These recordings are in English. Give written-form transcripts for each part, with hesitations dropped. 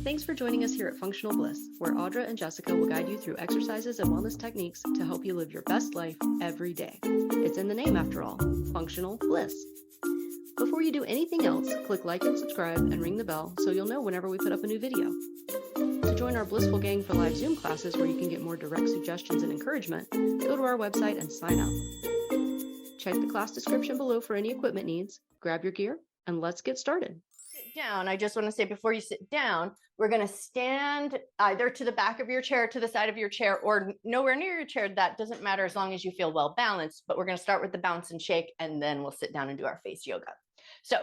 Thanks for joining us here at Functional Bliss, where Audra and Jessica will guide you through exercises and wellness techniques to help you live your best life every day. It's in the name, after all, Functional Bliss. Before you do anything else, click like and subscribe and ring the bell so you'll know whenever we put up a new video. To join our Blissful Gang for live Zoom classes where you can get more direct suggestions and encouragement, go to our website and sign up. Check the class description below for any equipment needs, grab your gear, and let's get started. Sit down. I just want to say before you sit down, we're going to stand either to the back of your chair, to the side of your chair, or nowhere near your chair. That doesn't matter as long as you feel well balanced, but we're going to start with the bounce and shake, and then we'll sit down and do our face yoga. So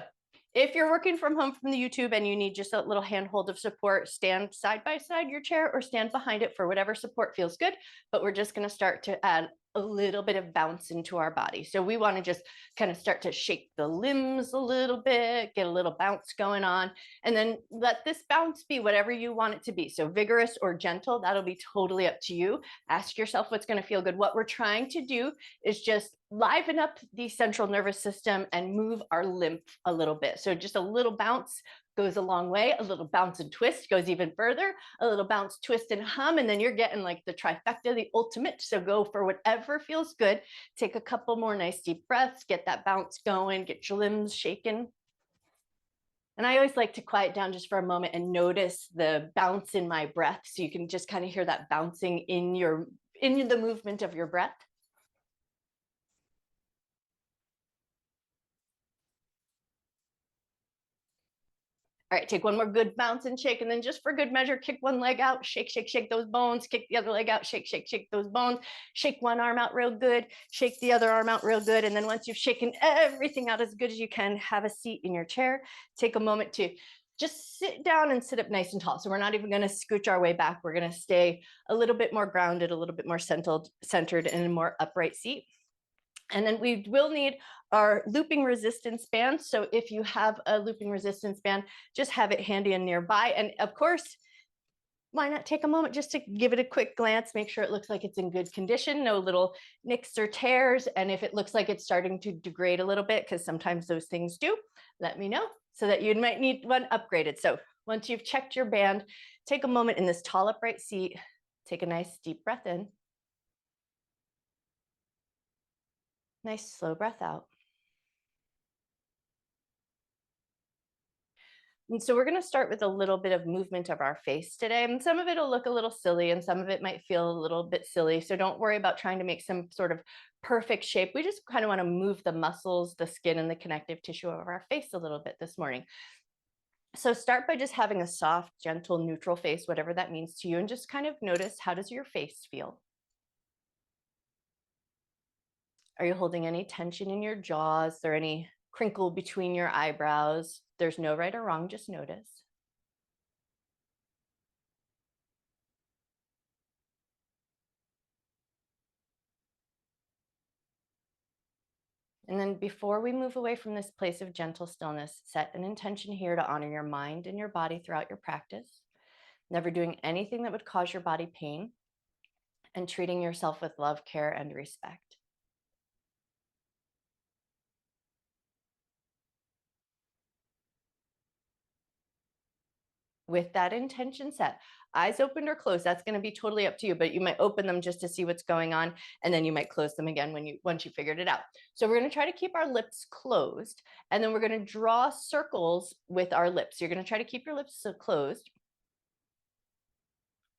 if you're working from home from the YouTube and you need just a little handhold of support, stand side by side your chair or stand behind it for whatever support feels good. But we're just going to start to add a little bit of bounce into our body. So we want to just kind of start to shake the limbs a little bit, get a little bounce going on, and then let this bounce be whatever you want it to be. So vigorous or gentle, that'll be totally up to you. Ask yourself what's going to feel good. What we're trying to do is just liven up the central nervous system and move our lymph a little bit. So just a little bounce goes a long way. A little bounce and twist goes even further. A little bounce, twist, and hum, and then you're getting like the trifecta, the ultimate. So go for whatever feels good. Take a couple more nice deep breaths, get that bounce going, get your limbs shaking. And I always like to quiet down just for a moment and notice the bounce in my breath. So you can just kind of hear that bouncing in the movement of your breath. All right, take one more good bounce and shake, and then just for good measure, kick one leg out, shake, shake, shake those bones, kick the other leg out, shake, shake, shake those bones, shake one arm out real good, shake the other arm out real good, and then once you've shaken everything out as good as you can, have a seat in your chair. Take a moment to just sit down and sit up nice and tall. So we're not even going to scooch our way back. We're going to stay a little bit more grounded, a little bit more centered in a more upright seat. And then we will need our looping resistance band. So if you have a looping resistance band, just have it handy and nearby. And of course, why not take a moment just to give it a quick glance, make sure it looks like it's in good condition, no little nicks or tears. And if it looks like it's starting to degrade a little bit, because sometimes those things do, let me know so that you might need one upgraded. So once you've checked your band, take a moment in this tall upright seat, take a nice deep breath in. Nice slow breath out. And so we're going to start with a little bit of movement of our face today. And some of it will look a little silly and some of it might feel a little bit silly. So don't worry about trying to make some sort of perfect shape. We just kind of want to move the muscles, the skin, and the connective tissue of our face a little bit this morning. So start by just having a soft, gentle, neutral face, whatever that means to you, and just kind of notice, how does your face feel? Are you holding any tension in your jaws? Is there any crinkle between your eyebrows? There's no right or wrong, just notice. And then before we move away from this place of gentle stillness, set an intention here to honor your mind and your body throughout your practice, never doing anything that would cause your body pain, and treating yourself with love, care, and respect. With that intention set, eyes opened or closed, that's going to be totally up to you, but you might open them just to see what's going on, and then you might close them again once you figured it out. So we're going to try to keep our lips closed, and then we're going to draw circles with our lips. You're going to try to keep your lips closed,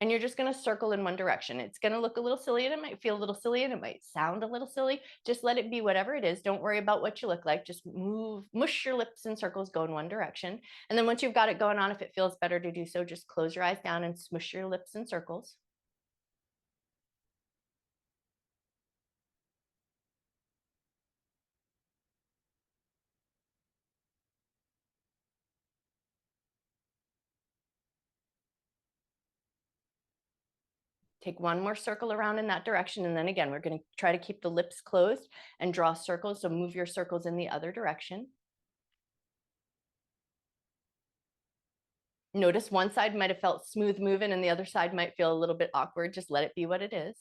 and you're just going to circle in one direction. It's going to look a little silly, and it might feel a little silly, and it might sound a little silly. Just let it be whatever it is. Don't worry about what you look like. Just mush your lips in circles, go in one direction. And then once you've got it going on, if it feels better to do so, just close your eyes down and smush your lips in circles. Take one more circle around in that direction. And then again, we're going to try to keep the lips closed and draw circles. So move your circles in the other direction. Notice one side might have felt smooth moving and the other side might feel a little bit awkward. Just let it be what it is.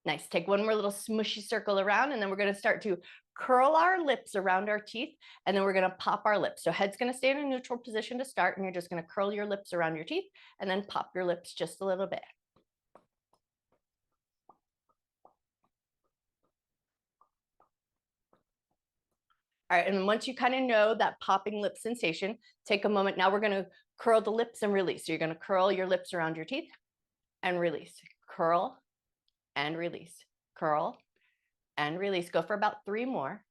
Nice. Take one more little smushy circle around, and then we're going to start to curl our lips around our teeth, and then we're going to pop our lips. So head's going to stay in a neutral position to start, and you're just going to curl your lips around your teeth and then pop your lips just a little bit. All right, and then once you kind of know that popping lip sensation, take a moment. Now we're going to curl the lips and release. So you're going to curl your lips around your teeth and release. Curl and release. Curl and release. Go for about 3 more.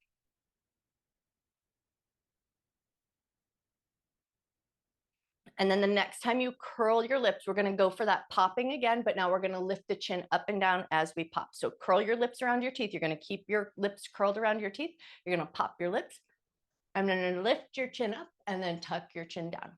And then the next time you curl your lips, we're going to go for that popping again, but now we're going to lift the chin up and down as we pop. So curl your lips around your teeth. You're going to keep your lips curled around your teeth. You're going to pop your lips. I'm going to lift your chin up and then tuck your chin down.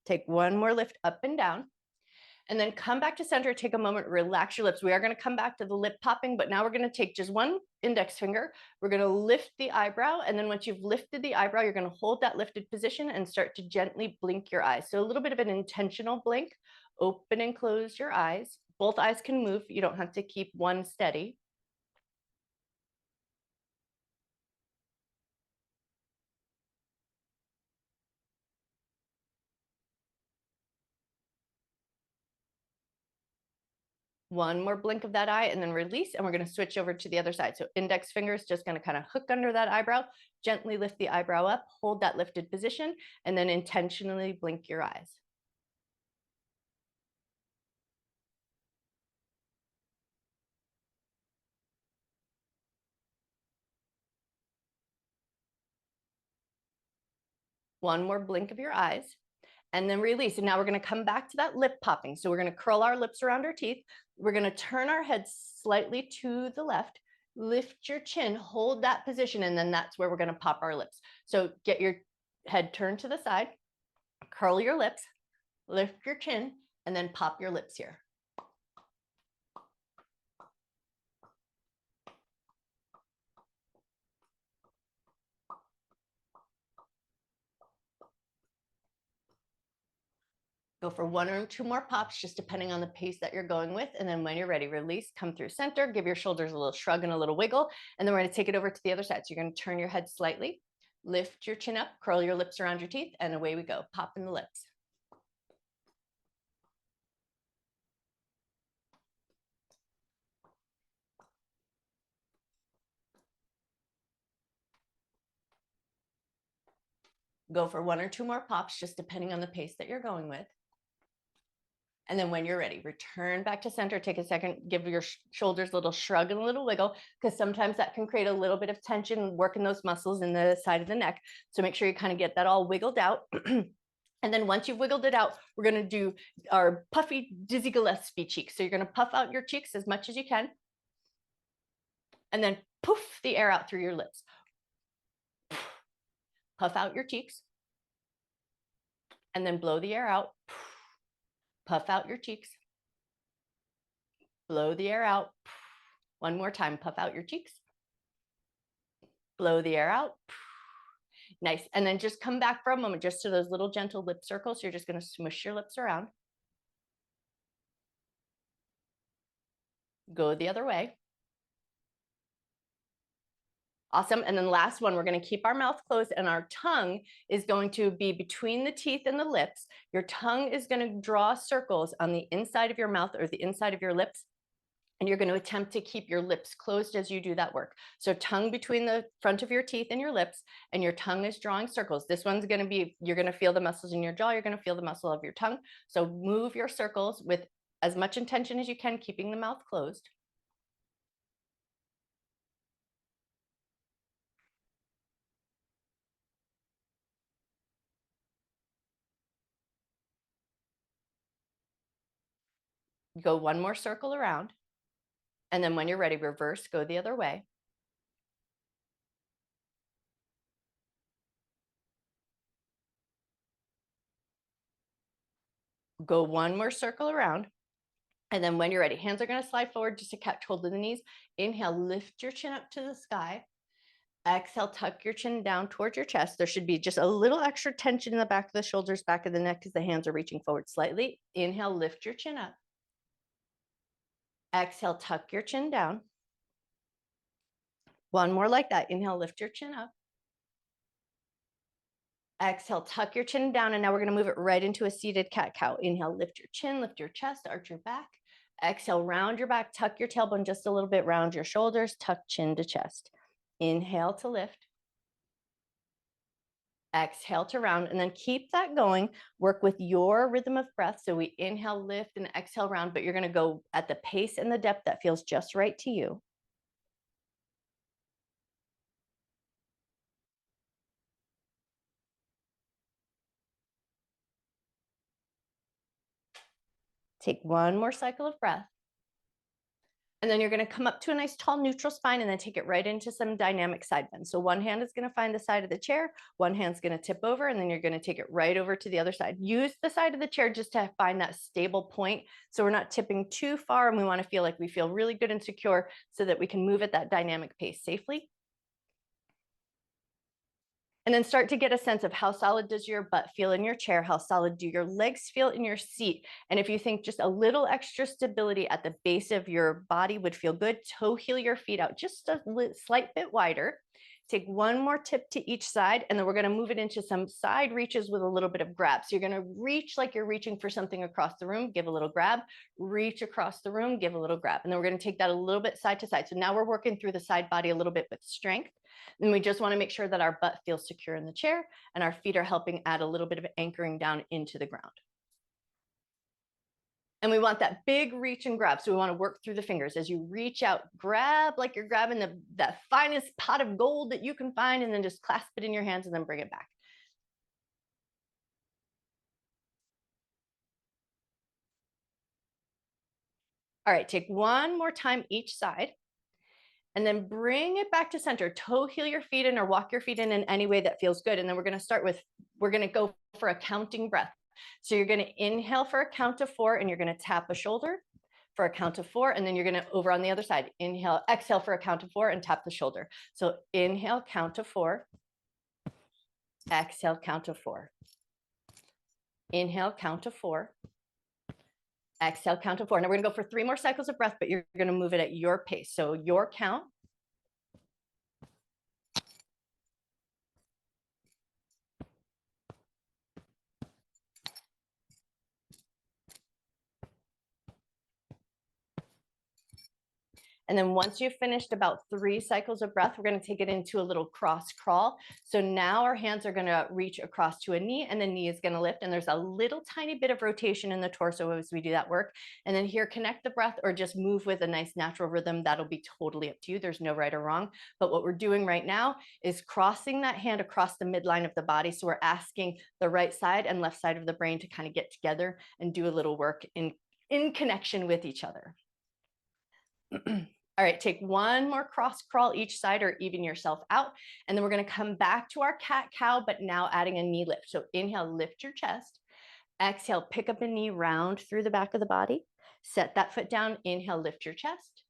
Take one more lift up and down. And then come back to center, take a moment, relax your lips. We are going to come back to the lip popping, but now we're going to take just one index finger. We're going to lift the eyebrow. And then once you've lifted the eyebrow, you're going to hold that lifted position and start to gently blink your eyes. So a little bit of an intentional blink. Open and close your eyes. Both eyes can move. You don't have to keep one steady. One more blink of that eye and then release, and we're going to switch over to the other side. So index finger is just going to kind of hook under that eyebrow, gently lift the eyebrow up, hold that lifted position, and then intentionally blink your eyes. One more blink of your eyes and then release. And now we're going to come back to that lip popping. So we're going to curl our lips around our teeth. We're going to turn our head slightly to the left, lift your chin, hold that position, and then that's where we're going to pop our lips. So get your head turned to the side, curl your lips, lift your chin, and then pop your lips here. Go for 1 or 2 more pops, just depending on the pace that you're going with. And then when you're ready, release, come through center, give your shoulders a little shrug and a little wiggle. And then we're going to take it over to the other side. So you're going to turn your head slightly, lift your chin up, curl your lips around your teeth, and away we go. Pop in the lips. Go for 1 or 2 more pops, just depending on the pace that you're going with. And then when you're ready, return back to center, take a second, give your shoulders a little shrug and a little wiggle, because sometimes that can create a little bit of tension, working those muscles in the side of the neck. So make sure you kind of get that all wiggled out. And then once you've wiggled it out, we're going to do our puffy Dizzy Gillespie cheeks. So you're going to puff out your cheeks as much as you can. And then poof the air out through your lips. Puff out your cheeks. And then blow the air out. Puff out your cheeks. Blow the air out. One more time, puff out your cheeks. Blow the air out. Nice. And then just come back for a moment, just to those little gentle lip circles. You're just going to smush your lips around. Go the other way. Awesome. And then last one, we're going to keep our mouth closed and our tongue is going to be between the teeth and the lips. Your tongue is going to draw circles on the inside of your mouth or the inside of your lips. And you're going to attempt to keep your lips closed as you do that work. So tongue between the front of your teeth and your lips, and your tongue is drawing circles. This one's going to be, you're going to feel the muscles in your jaw. You're going to feel the muscle of your tongue. So move your circles with as much intention as you can, keeping the mouth closed. Go one more circle around. And then when you're ready, reverse, go the other way. Go one more circle around. And then when you're ready, hands are going to slide forward just to catch hold of the knees. Inhale, lift your chin up to the sky. Exhale, tuck your chin down towards your chest. There should be just a little extra tension in the back of the shoulders, back of the neck, because the hands are reaching forward slightly. Inhale, lift your chin up. Exhale, tuck your chin down. One more like that. Inhale, lift your chin up. Exhale, tuck your chin down. And now we're going to move it right into a seated cat-cow. Inhale, lift your chin, lift your chest, arch your back. Exhale, round your back, tuck your tailbone just a little bit, round your shoulders, tuck chin to chest. Inhale to lift. Exhale to round, and then keep that going. Work with your rhythm of breath. So we inhale, lift, and exhale, round, but you're going to go at the pace and the depth that feels just right to you. Take one more cycle of breath. And then you're going to come up to a nice tall neutral spine and then take it right into some dynamic side bend. So one hand is going to find the side of the chair, one hand's going to tip over, and then you're going to take it right over to the other side. Use the side of the chair just to find that stable point. So we're not tipping too far, and we want to feel like we feel really good and secure so that we can move at that dynamic pace safely. And then start to get a sense of how solid does your butt feel in your chair? How solid do your legs feel in your seat? And if you think just a little extra stability at the base of your body would feel good, toe heel your feet out just a slight bit wider. Take one more tip to each side, and then we're going to move it into some side reaches with a little bit of grab. So you're going to reach like you're reaching for something across the room, give a little grab, reach across the room, give a little grab. And then we're going to take that a little bit side to side. So now we're working through the side body a little bit with strength. And we just want to make sure that our butt feels secure in the chair and our feet are helping add a little bit of anchoring down into the ground. And we want that big reach and grab. So we want to work through the fingers. As you reach out, grab like you're grabbing that finest pot of gold that you can find, and then just clasp it in your hands and then bring it back. All right, take one more time each side. And then bring it back to center. Toe heel your feet in or walk your feet in any way that feels good. And then we're going to start with, we're going to go for a counting breath. So you're going to inhale for a count of 4, and you're going to tap a shoulder for a count of 4. And then you're going to over on the other side, inhale, exhale for a count of 4 and tap the shoulder. So inhale, count of 4. Exhale, count of 4. Inhale, count of 4. Exhale, count of 4. Now we're going to go for 3 more cycles of breath, but you're going to move it at your pace. So your count. And then once you've finished about 3 cycles of breath, we're going to take it into a little cross crawl. So now our hands are going to reach across to a knee, and the knee is going to lift. And there's a little tiny bit of rotation in the torso as we do that work. And then here, connect the breath or just move with a nice natural rhythm. That'll be totally up to you. There's no right or wrong. But what we're doing right now is crossing that hand across the midline of the body. So we're asking the right side and left side of the brain to kind of get together and do a little work in connection with each other. All right, take one more cross crawl each side or even yourself out. And then we're going to come back to our cat-cow, but now adding a knee lift. So inhale, lift your chest. Exhale, pick up a knee, round through the back of the body. Set that foot down. Inhale, lift your chest.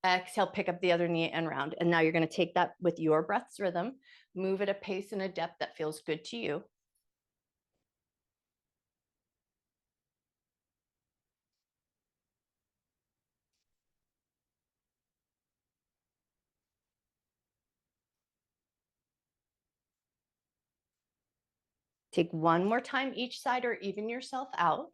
Exhale, pick up the other knee and round. And now you're going to take that with your breath's rhythm, move at a pace and a depth that feels good to you. Take one more time each side or even yourself out.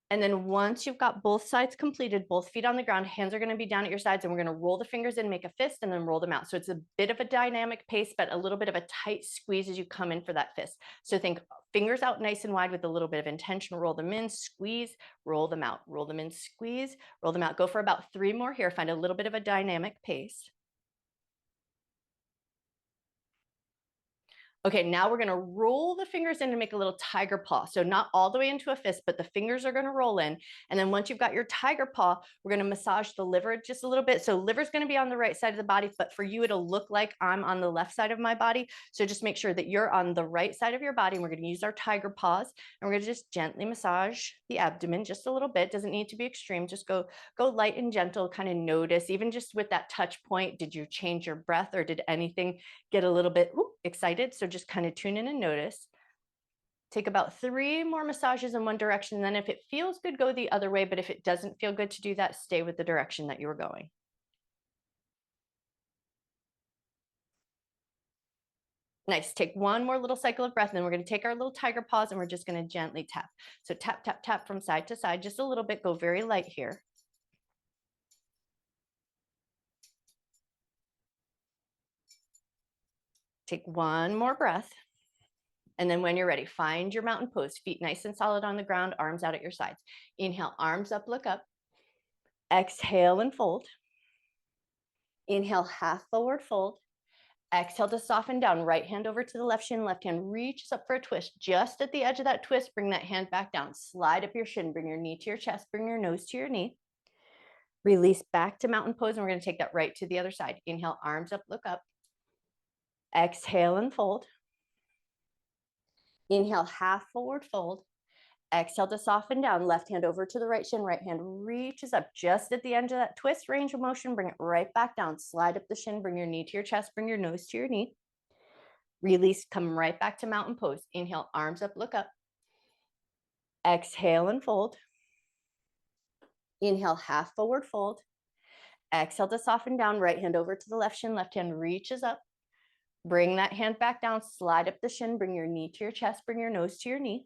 And then once you've got both sides completed, both feet on the ground, hands are going to be down at your sides, and we're going to roll the fingers in, make a fist, and then roll them out. So it's a bit of a dynamic pace, but a little bit of a tight squeeze as you come in for that fist. So think fingers out nice and wide with a little bit of intention. Roll them in, squeeze, roll them out, roll them in, squeeze, roll them out. Go for about 3 more here. Find a little bit of a dynamic pace. Okay, now we're gonna roll the fingers in and make a little tiger paw. So not all the way into a fist, but the fingers are gonna roll in. And then once you've got your tiger paw, we're gonna massage the liver just a little bit. So liver's gonna be on the right side of the body, but for you, it'll look like I'm on the left side of my body. So just make sure that you're on the right side of your body. And we're gonna use our tiger paws and we're gonna just gently massage the abdomen just a little bit. Doesn't need to be extreme, just go light and gentle, kind of notice, even just with that touch point, did you change your breath or did anything get a little bit excited? So just kind of tune in and notice. Take about 3 more massages in one direction. And then if it feels good, go the other way. But if it doesn't feel good to do that, stay with the direction that you were going. Nice. Take one more little cycle of breath. And then we're going to take our little tiger paws and we're just going to gently tap. So tap, tap, tap from side to side, just a little bit. Go very light here. Take one more breath. And then when you're ready, find your mountain pose, feet nice and solid on the ground, arms out at your sides. Inhale, arms up, look up. Exhale and fold. Inhale, half forward fold. Exhale to soften down, right hand over to the left shin, left hand reaches up for a twist. Just at the edge of that twist, bring that hand back down. Slide up your shin, bring your knee to your chest, bring your nose to your knee. Release back to mountain pose, and we're gonna take that right to the other side. Inhale, arms up, look up. Exhale and fold. Inhale, half forward fold. Exhale to soften down, left hand over to the right shin, right hand reaches up just at the end of that twist, range of motion, bring it right back down, slide up the shin, bring your knee to your chest, bring your nose to your knee. Release, come right back to mountain pose. Inhale, arms up, look up. Exhale and fold. Inhale, half forward fold. Exhale to soften down, right hand over to the left shin, left hand reaches up. Bring that hand back down, slide up the shin, bring your knee to your chest, bring your nose to your knee.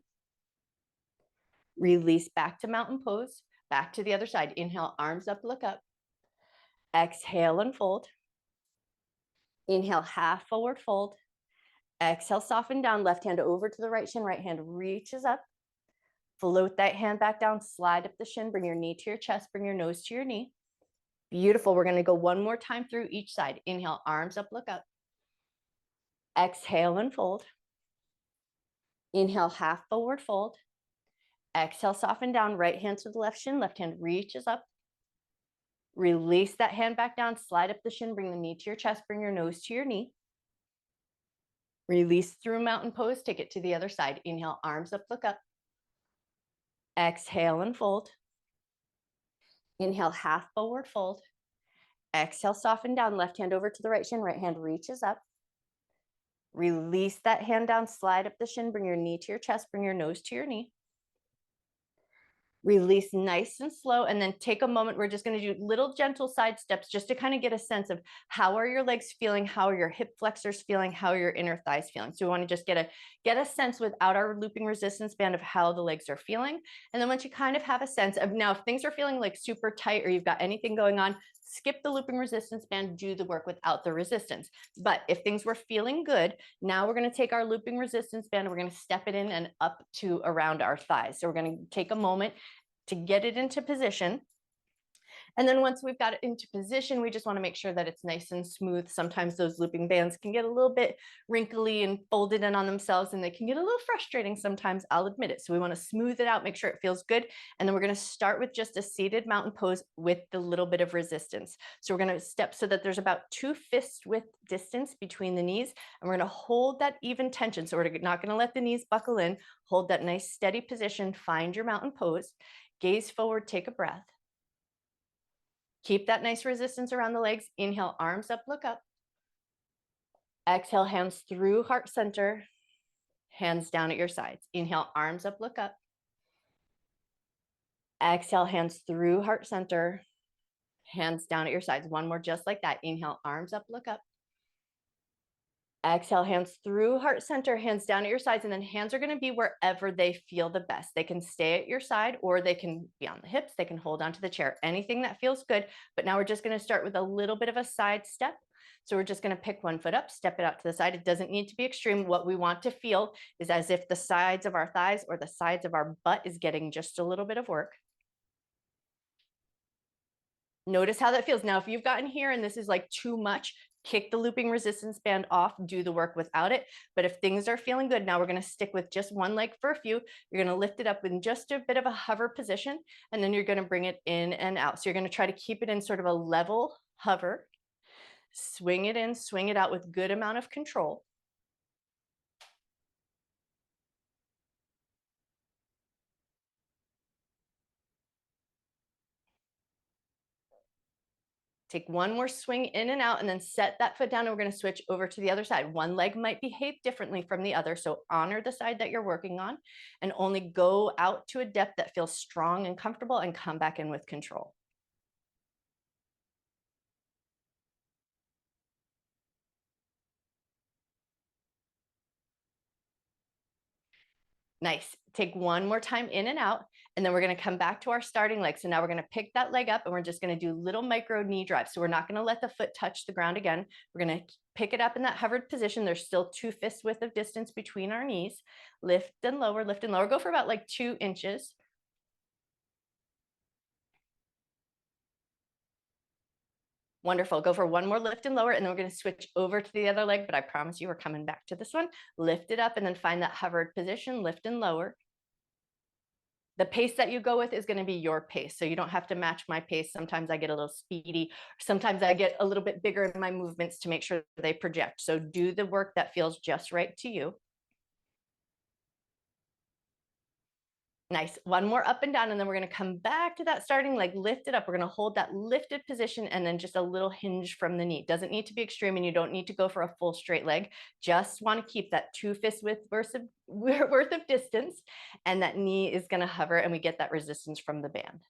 Release back to mountain pose, back to the other side. Inhale, arms up, look up. Exhale and fold. Inhale, half forward fold. Exhale, soften down, left hand over to the right shin, right hand reaches up. Float that hand back down, slide up the shin, bring your knee to your chest, bring your nose to your knee. Beautiful. We're going to go one more time through each side. Inhale, arms up, look up. Exhale and fold. Inhale, half forward fold. Exhale, soften down, right hand to the left shin, left hand reaches up. Release that hand back down, slide up the shin, bring the knee to your chest, bring your nose to your knee. Release through mountain pose, take it to the other side. Inhale, arms up, look up. Exhale and fold. Inhale, half forward fold. Exhale, soften down, left hand over to the right shin, right hand reaches up. Release that hand down, slide up the shin, bring your knee to your chest, bring your nose to your knee. Release nice and slow, and then take a moment. We're just going to do little gentle side steps just to kind of get a sense of how are your legs feeling, how are your hip flexors feeling, how are your inner thighs feeling. So we want to just get a sense without our looping resistance band of how the legs are feeling. And then once you kind of have a sense of now, if things are feeling like super tight or you've got anything going on, skip the looping resistance band, do the work without the resistance. But if things were feeling good, now we're going to take our looping resistance band, we're going to step it in and up to around our thighs. So we're going to take a moment to get it into position. And then once we've got it into position, we just want to make sure that it's nice and smooth. Sometimes those looping bands can get a little bit wrinkly and folded in on themselves, and they can get a little frustrating sometimes, I'll admit it. So we want to smooth it out, make sure it feels good. And then we're going to start with just a seated mountain pose with the little bit of resistance. So we're going to step so that there's about 2 fist width distance between the knees, and we're going to hold that even tension. So we're not going to let the knees buckle in. Hold that nice steady position, find your mountain pose, gaze forward, take a breath. Keep that nice resistance around the legs. Inhale, arms up, look up. Exhale, hands through heart center, hands down at your sides. Inhale, arms up, look up. Exhale, hands through heart center, hands down at your sides. One more just like that. Inhale, arms up, look up. Exhale, hands through heart center, hands down at your sides, and then hands are going to be wherever they feel the best. They can stay at your side or they can be on the hips. They can hold onto the chair, anything that feels good. But now we're just going to start with a little bit of a side step. So we're just going to pick one foot up, step it out to the side. It doesn't need to be extreme. What we want to feel is as if the sides of our thighs or the sides of our butt is getting just a little bit of work. Notice how that feels. Now, if you've gotten here and this is like too much, Kick the looping resistance band off, do the work without it. But if things are feeling good, now we're going to stick with just one leg for a few. You're going to lift it up in just a bit of a hover position, and then you're going to bring it in and out. So you're going to try to keep it in sort of a level hover. Swing it in, swing it out with good amount of control. Take one more swing in and out, and then set that foot down, and we're going to switch over to the other side. One leg might behave differently from the other, so honor the side that you're working on and only go out to a depth that feels strong and comfortable, and come back in with control. Nice. Take one more time in and out, and then we're going to come back to our starting leg. So now we're going to pick that leg up, and we're just going to do little micro knee drives. So we're not going to let the foot touch the ground again. We're going to pick it up in that hovered position. There's still 2 fists width of distance between our knees. Lift and lower, lift and lower. Go for about like 2 inches. Wonderful. Go for one more lift and lower, and then we're going to switch over to the other leg, but I promise you we're coming back to this one. Lift it up and then find that hovered position, lift and lower. The pace that you go with is going to be your pace. So you don't have to match my pace. Sometimes I get a little speedy. Sometimes I get a little bit bigger in my movements to make sure they project. So do the work that feels just right to you. Nice. One more up and down, and then we're going to come back to that starting leg, lift it up. We're going to hold that lifted position, and then just a little hinge from the knee. Doesn't need to be extreme, and you don't need to go for a full straight leg. Just want to keep that 2 fists width worth of distance, and that knee is going to hover, and we get that resistance from the band.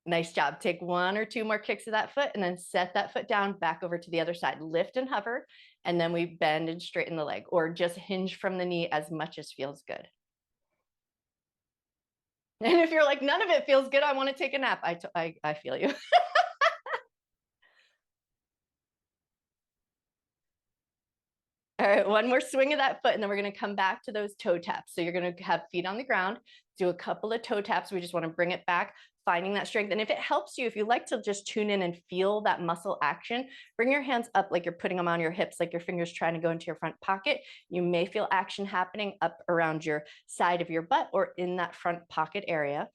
Nice job. Take 1 or 2 more kicks of that foot, and then set that foot down, back over to the other side. Lift and hover, and then we bend and straighten the leg, or just hinge from the knee as much as feels good. And if you're like, none of it feels good, I want to take a nap, I feel you. All right, one more swing of that foot, and then we're going to come back to those toe taps. So you're going to have feet on the ground, do a couple of toe taps. We just want to bring it back, finding that strength. And if it helps you, if you like to just tune in and feel that muscle action, bring your hands up like you're putting them on your hips, like your fingers trying to go into your front pocket. You may feel action happening up around your side of your butt or in that front pocket area.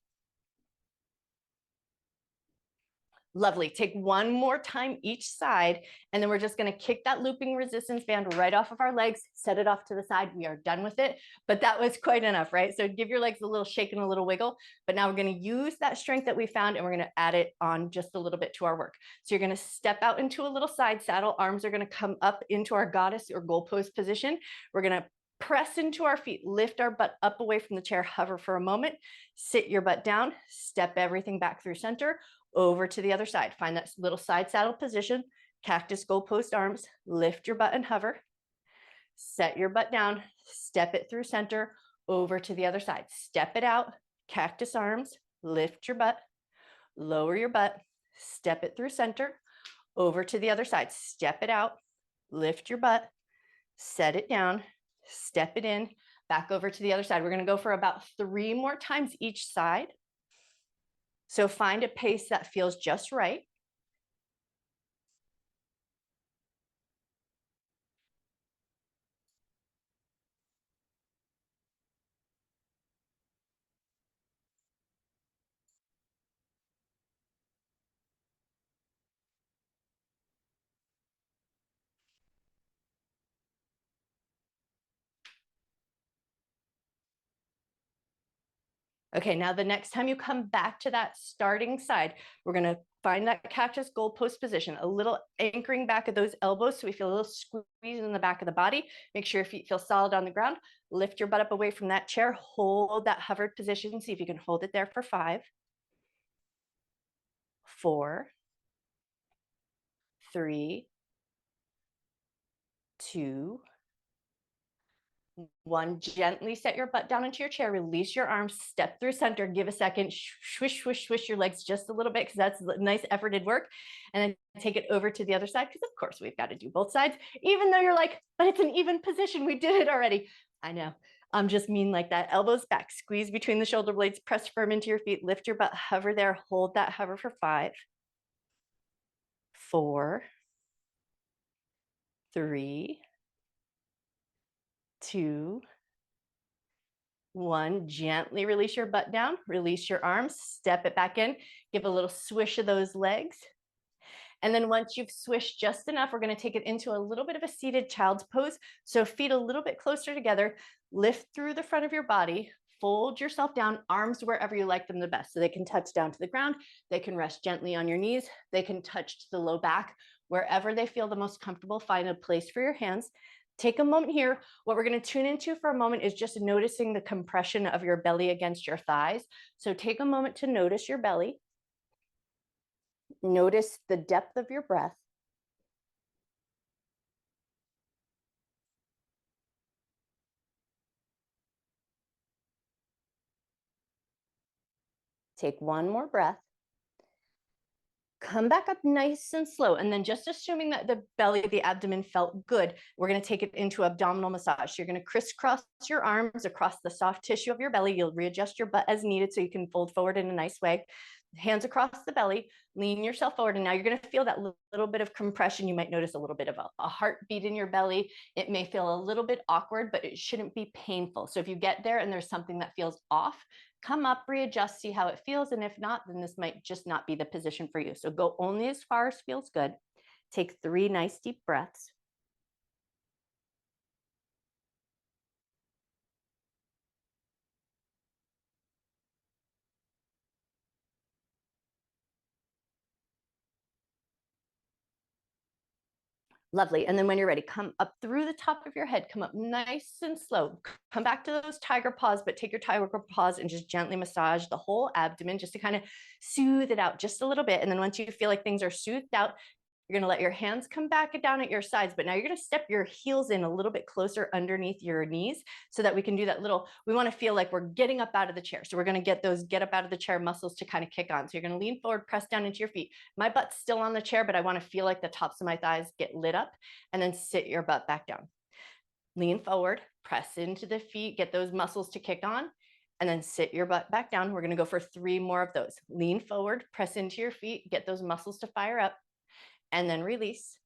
Lovely. Take one more time each side, and then we're just going to kick that looping resistance band right off of our legs, set it off to the side. We are done with it, but that was quite enough, right? So give your legs a little shake and a little wiggle, but now we're going to use that strength that we found, and we're going to add it on just a little bit to our work. So you're going to step out into a little side saddle. Arms are going to come up into our goddess or goal pose position. We're going to press into our feet, lift our butt up away from the chair, hover for a moment, sit your butt down, step everything back through center, over to the other side. Find that little side saddle position, cactus goalpost arms, lift your butt and hover, set your butt down, step it through center, over to the other side. Step it out, cactus arms, lift your butt, lower your butt, step it through center, over to the other side. Step it out, lift your butt, set it down, step it in, back over to the other side. We're going to go for about 3 more times each side. So find a pace that feels just right. Okay, now the next time you come back to that starting side, we're going to find that cactus goalpost position, a little anchoring back of those elbows so we feel a little squeeze in the back of the body. Make sure your feet feel solid on the ground. Lift your butt up away from that chair. Hold that hovered position. See if you can hold it there for 5, 4, 3, 2, 1. Gently set your butt down into your chair, release your arms, step through center, give a second, swish, swish, swish your legs just a little bit because that's nice efforted work. And then take it over to the other side because of course we've got to do both sides, even though you're like, but it's an even position. We did it already. I know. I'm just mean like that. Elbows back, squeeze between the shoulder blades, press firm into your feet, lift your butt, hover there, hold that hover for 5, 4, 3, 2, 1. Gently release your butt down, release your arms, step it back in, give a little swish of those legs. And then once you've swished just enough, we're going to take it into a little bit of a seated child's pose. So feet a little bit closer together, lift through the front of your body, fold yourself down, arms wherever you like them the best. So they can touch down to the ground, they can rest gently on your knees, they can touch to the low back, wherever they feel the most comfortable, find a place for your hands. Take a moment here. What we're going to tune into for a moment is just noticing the compression of your belly against your thighs. So take a moment to notice your belly. Notice the depth of your breath. Take one more breath. Come back up nice and slow. And then just assuming that the belly, the abdomen felt good, we're going to take it into abdominal massage. So you're going to crisscross your arms across the soft tissue of your belly. You'll readjust your butt as needed so you can fold forward in a nice way. Hands across the belly, lean yourself forward. And now you're going to feel that little bit of compression. You might notice a little bit of a heartbeat in your belly. It may feel a little bit awkward, but it shouldn't be painful. So if you get there and there's something that feels off, come up, readjust, see how it feels. And if not, then this might just not be the position for you. So go only as far as feels good. Take 3 nice deep breaths. Lovely. And then when you're ready, come up through the top of your head, come up nice and slow. Come back to those tiger paws, but take your tiger paws and just gently massage the whole abdomen just to kind of soothe it out just a little bit. And then once you feel like things are soothed out, you're going to let your hands come back down at your sides, but now you're going to step your heels in a little bit closer underneath your knees so that we can do that little, we want to feel like we're getting up out of the chair. So we're going to get those get up out of the chair muscles to kind of kick on. So you're going to lean forward, press down into your feet. My butt's still on the chair, but I want to feel like the tops of my thighs get lit up, and then sit your butt back down. Lean forward, press into the feet, get those muscles to kick on, and then sit your butt back down. We're going to go for 3 more of those. Lean forward, press into your feet, get those muscles to fire up, and then release.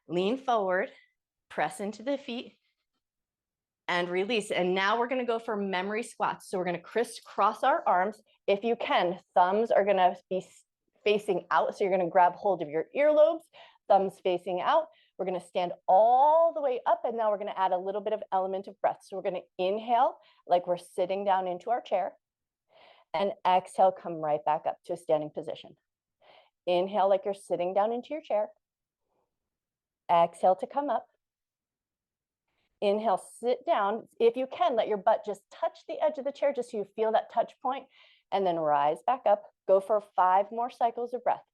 Lean forward, press into the feet, and release. And now we're going to go for memory squats. So we're going to crisscross our arms. If you can, thumbs are going to be facing out. So you're going to grab hold of your earlobes, thumbs facing out. We're going to stand all the way up. And now we're going to add a little bit of element of breath. So we're going to inhale like we're sitting down into our chair, and exhale, come right back up to a standing position. Inhale like you're sitting down into your chair. Exhale to come up. Inhale, sit down. If you can, let your butt just touch the edge of the chair just so you feel that touch point, and then rise back up. Go for 5 more cycles of breath.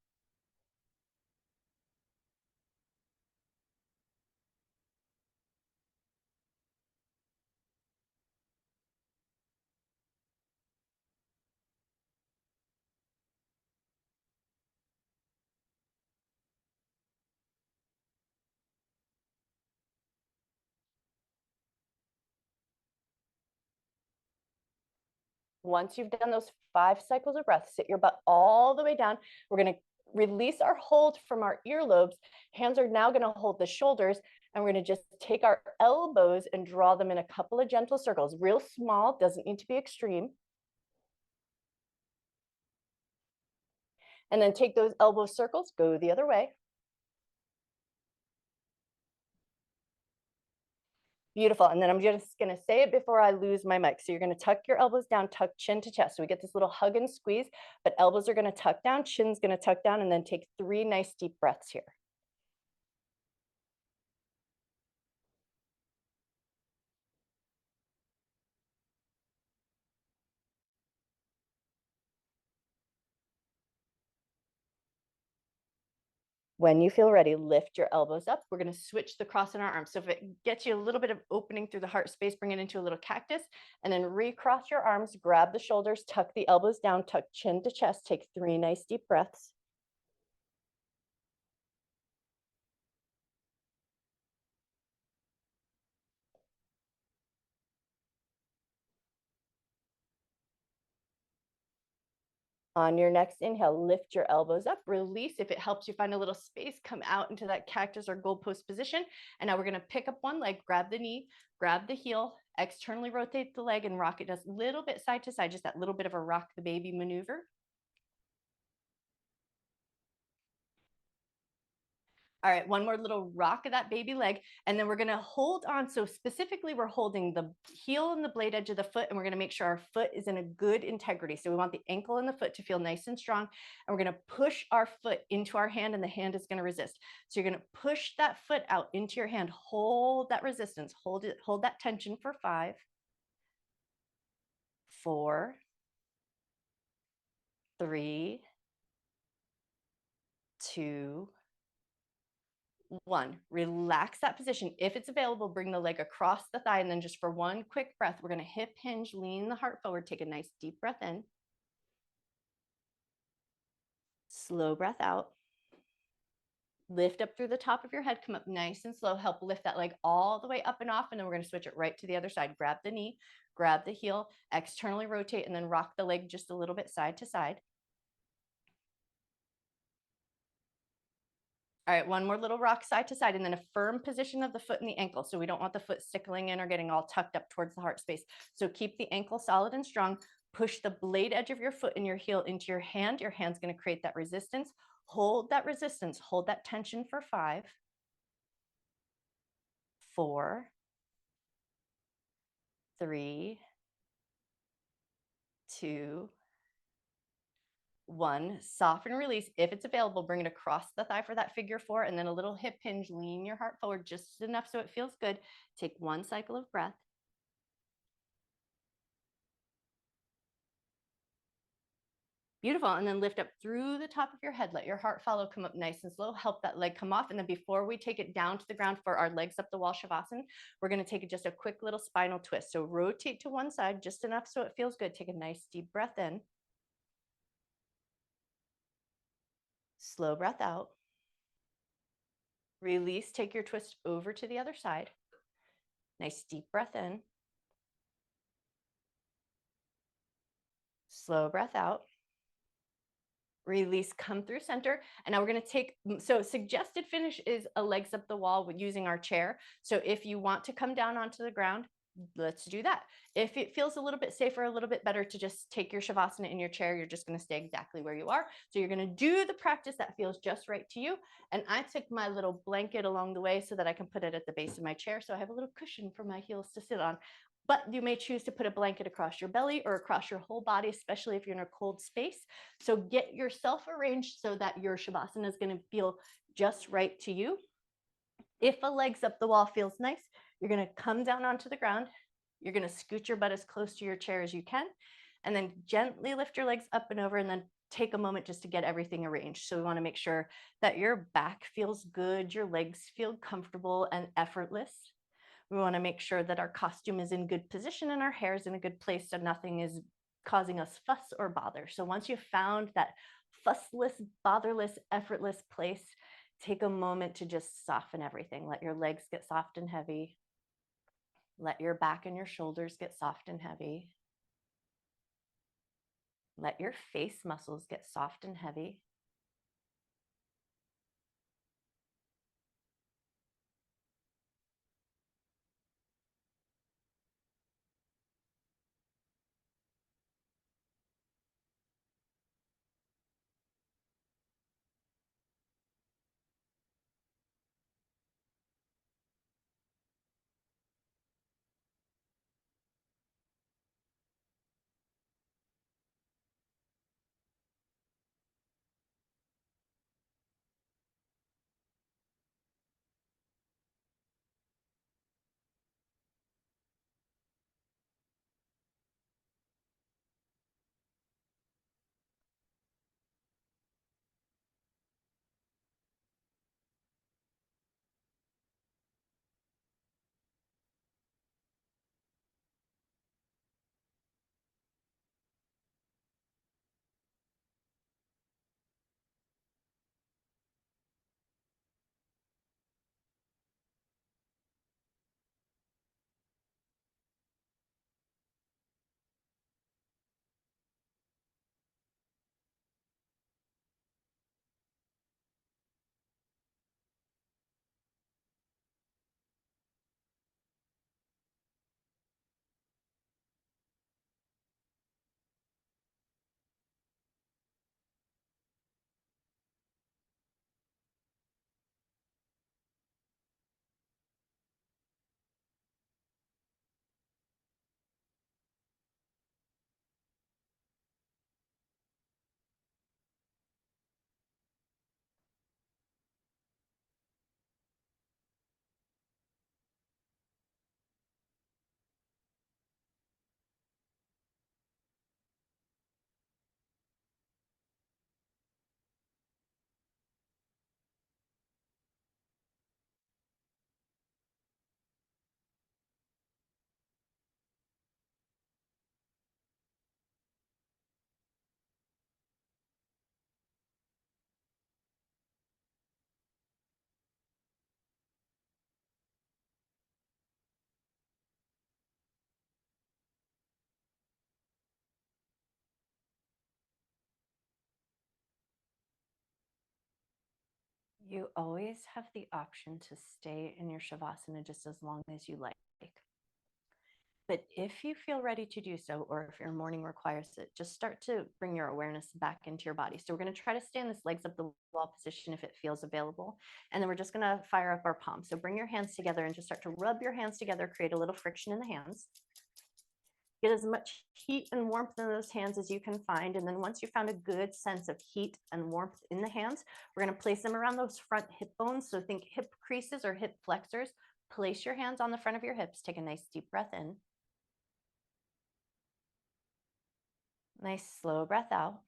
Once you've done those 5 cycles of breath, sit your butt all the way down. We're going to release our hold from our earlobes. Hands are now going to hold the shoulders, and we're going to just take our elbows and draw them in a couple of gentle circles. Real small, doesn't need to be extreme. And then take those elbow circles, go the other way. Beautiful. And then I'm just going to say it before I lose my mic. So you're going to tuck your elbows down, tuck chin to chest. So we get this little hug and squeeze, but elbows are going to tuck down, chin's going to tuck down, and then take 3 nice deep breaths here. When you feel ready, lift your elbows up. We're going to switch the cross in our arms. So if it gets you a little bit of opening through the heart space, bring it into a little cactus, and then recross your arms, grab the shoulders, tuck the elbows down, tuck chin to chest, take 3 nice deep breaths. On your next inhale, lift your elbows up, release. If it helps you find a little space, come out into that cactus or goalpost position. And now we're going to pick up one leg, grab the knee, grab the heel, externally rotate the leg and rock it just a little bit side to side, just that little bit of a rock the baby maneuver. All right, one more little rock of that baby leg, and then we're gonna hold on. So specifically, we're holding the heel and the blade edge of the foot, and we're gonna make sure our foot is in a good integrity. So we want the ankle and the foot to feel nice and strong, and we're gonna push our foot into our hand, and the hand is gonna resist. So you're gonna push that foot out into your hand, hold that resistance, hold it, hold that tension for 5, 4, 3, 2, 1. Relax that position. If it's available, bring the leg across the thigh. And then just for one quick breath, we're going to hip hinge, lean the heart forward, take a nice deep breath in. Slow breath out. Lift up through the top of your head, come up nice and slow. Help lift that leg all the way up and off. And then we're going to switch it right to the other side. Grab the knee, grab the heel, externally rotate, and then rock the leg just a little bit side to side. All right, one more little rock side to side, and then a firm position of the foot and the ankle. So we don't want the foot stickling in or getting all tucked up towards the heart space. So keep the ankle solid and strong. Push the blade edge of your foot and your heel into your hand. Your hand's going to create that resistance. Hold that resistance. Hold that tension for 5, 4, 3, 2, 1. Soften, release. If it's available, bring it across the thigh for that figure 4, and then a little hip hinge. Lean your heart forward just enough so it feels good. Take one cycle of breath. Beautiful. And then lift up through the top of your head. Let your heart follow, come up nice and slow. Help that leg come off. And then before we take it down to the ground for our legs up the wall Shavasana, we're going to take just a quick little spinal twist. So rotate to one side just enough so it feels good. Take a nice deep breath in. Slow breath out. Release. Take your twist over to the other side. Nice deep breath in. Slow breath out. Release, come through center. And now we're going to take, so suggested finish is a legs up the wall with using our chair. So if you want to come down onto the ground, let's do that. If it feels a little bit safer, a little bit better to just take your Shavasana in your chair, you're just going to stay exactly where you are. So you're going to do the practice that feels just right to you. And I took my little blanket along the way so that I can put it at the base of my chair. So I have a little cushion for my heels to sit on. But you may choose to put a blanket across your belly or across your whole body, especially if you're in a cold space. So get yourself arranged so that your Shavasana is going to feel just right to you. If a legs up the wall feels nice, you're going to come down onto the ground. You're going to scoot your butt as close to your chair as you can, and then gently lift your legs up and over, and then take a moment just to get everything arranged. So we want to make sure that your back feels good, your legs feel comfortable and effortless. We want to make sure that our costume is in good position and our hair is in a good place so nothing is causing us fuss or bother. So once you've found that fussless, botherless, effortless place, take a moment to just soften everything. Let your legs get soft and heavy. Let your back and your shoulders get soft and heavy. Let your face muscles get soft and heavy. You always have the option to stay in your Shavasana just as long as you like. But if you feel ready to do so, or if your morning requires it, just start to bring your awareness back into your body. So we're going to try to stay in this legs up the wall position if it feels available. And then we're just going to fire up our palms. So bring your hands together and just start to rub your hands together, create a little friction in the hands. Get as much heat and warmth in those hands as you can find. And then once you found a good sense of heat and warmth in the hands, we're going to place them around those front hip bones. So think hip creases or hip flexors. Place your hands on the front of your hips. Take a nice deep breath in. Nice slow breath out.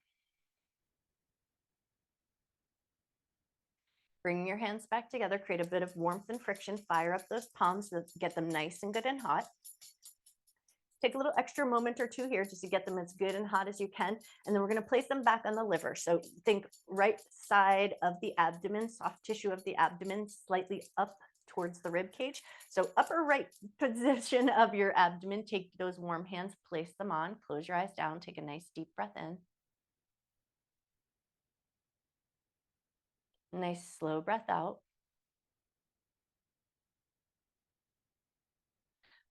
Bring your hands back together, create a bit of warmth and friction, fire up those palms, get them nice and good and hot. Take a little extra moment or two here just to get them as good and hot as you can. And then we're going to place them back on the liver. So think right side of the abdomen, soft tissue of the abdomen, slightly up towards the rib cage. So upper right position of your abdomen, take those warm hands, place them on, close your eyes down, take a nice deep breath in. Nice slow breath out.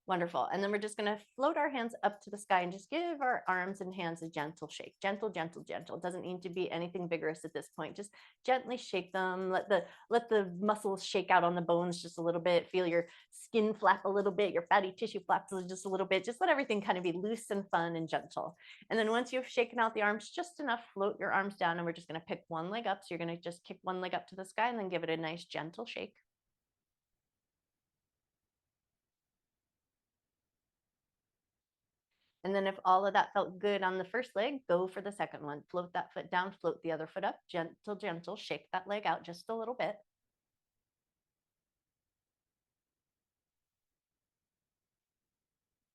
Wonderful. And then we're just going to float our hands up to the sky and just give our arms and hands a gentle shake. Gentle, gentle, gentle. It doesn't need to be anything vigorous at this point. Just gently shake them. Let the muscles shake out on the bones just a little bit. Feel your skin flap a little bit, your fatty tissue flaps just a little bit. Just let everything kind of be loose and fun and gentle. And then once you've shaken out the arms just enough, float your arms down, and we're just going to pick one leg up. So you're going to just kick one leg up to the sky and then give it a nice gentle shake. And then if all of that felt good on the first leg, go for the second one. Float that foot down, float the other foot up, gentle, gentle, shake that leg out just a little bit.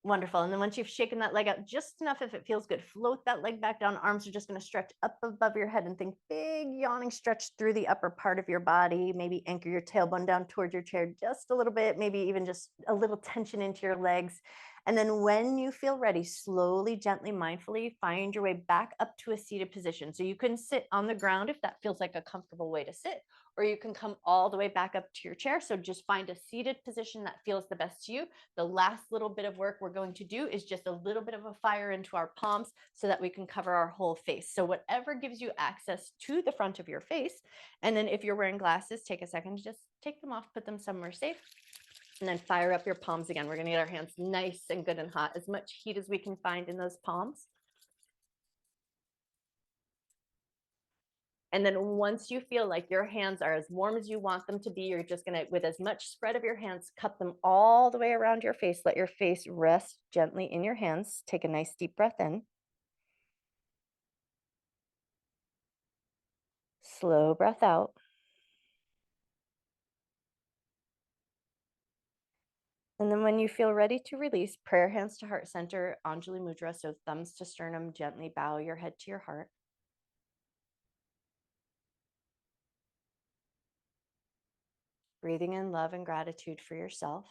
Wonderful. And then once you've shaken that leg out just enough, if it feels good, float that leg back down. Arms are just going to stretch up above your head and think big yawning stretch through the upper part of your body. Maybe anchor your tailbone down towards your chair just a little bit, maybe even just a little tension into your legs. And then when you feel ready, slowly, gently, mindfully find your way back up to a seated position. So you can sit on the ground if that feels like a comfortable way to sit, or you can come all the way back up to your chair. So just find a seated position that feels the best to you. The last little bit of work we're going to do is just a little bit of a fire into our palms so that we can cover our whole face. So whatever gives you access to the front of your face. And then if you're wearing glasses, take a second to just take them off, put them somewhere safe. And then fire up your palms again. We're going to get our hands nice and good and hot, as much heat as we can find in those palms. And then once you feel like your hands are as warm as you want them to be, you're just going to, with as much spread of your hands, cup them all the way around your face. Let your face rest gently in your hands. Take a nice deep breath in. Slow breath out. And then when you feel ready to release, prayer hands to heart center, Anjali Mudra. So thumbs to sternum, gently bow your head to your heart. Breathing in love and gratitude for yourself,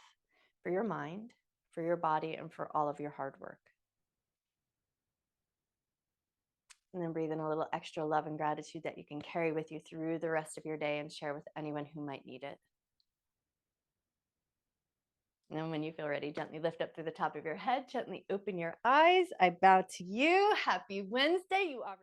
for your mind, for your body, and for all of your hard work. And then breathe in a little extra love and gratitude that you can carry with you through the rest of your day and share with anyone who might need it. And then when you feel ready, gently lift up through the top of your head, gently open your eyes. I bow to you. Happy Wednesday. You are